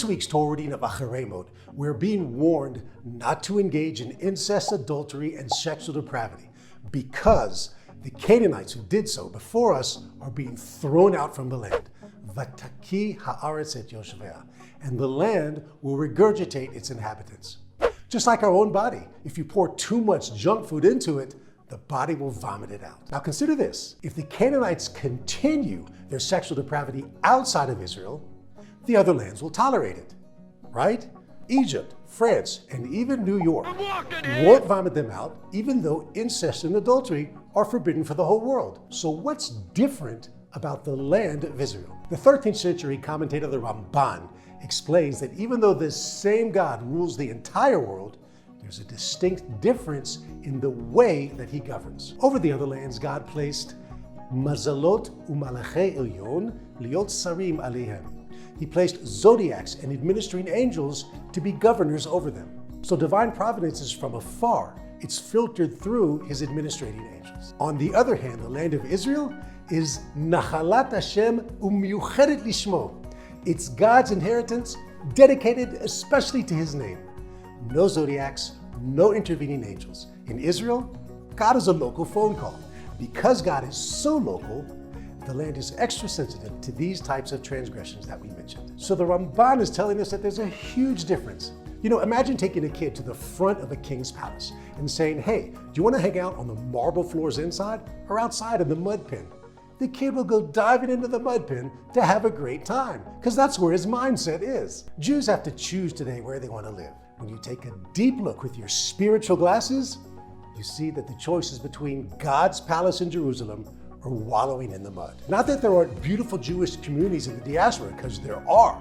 this week's Torah reading of Aharei mode, we're being warned not to engage in incest, adultery, and sexual depravity because the Canaanites who did so before us are being thrown out from the land. Vataki haaretz et yoshvea, and the land will regurgitate its inhabitants. Just like our own body, if you pour too much junk food into it, the body will vomit it out. Now consider this, if the Canaanites continue their sexual depravity outside of Israel, the other lands will tolerate it, right? Egypt, France, and even New York won't vomit them out, even though incest and adultery are forbidden for the whole world. So what's different about the land of Israel? The 13th century commentator, the Ramban, explains that even though this same God rules the entire world, there's a distinct difference in the way that he governs. Over the other lands, God placed mazalot umalachei elyon liot sarim alehem. He placed zodiacs and administering angels to be governors over them. So divine providence is from afar. It's filtered through his administrating angels. On the other hand, the land of Israel is Nachalat Hashem u'miyuchedet lishmo. It's God's inheritance, dedicated especially to his name. No zodiacs, no intervening angels. In Israel, God is a local phone call. Because God is so local, the land is extra sensitive to these types of transgressions that we mentioned. So the Ramban is telling us that there's a huge difference. Imagine taking a kid to the front of a king's palace and saying, hey, do you want to hang out on the marble floors inside or outside in the mud pen? The kid will go diving into the mud pen to have a great time, because that's where his mindset is. Jews have to choose today where they want to live. When you take a deep look with your spiritual glasses, you see that the choice is between God's palace in Jerusalem or wallowing in the mud. Not that there aren't beautiful Jewish communities in the diaspora, because there are.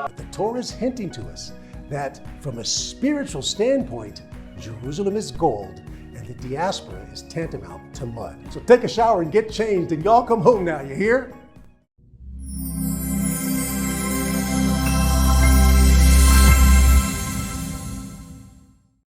But the Torah is hinting to us that from a spiritual standpoint, Jerusalem is gold and the diaspora is tantamount to mud. So take a shower and get changed and y'all come home now, you hear?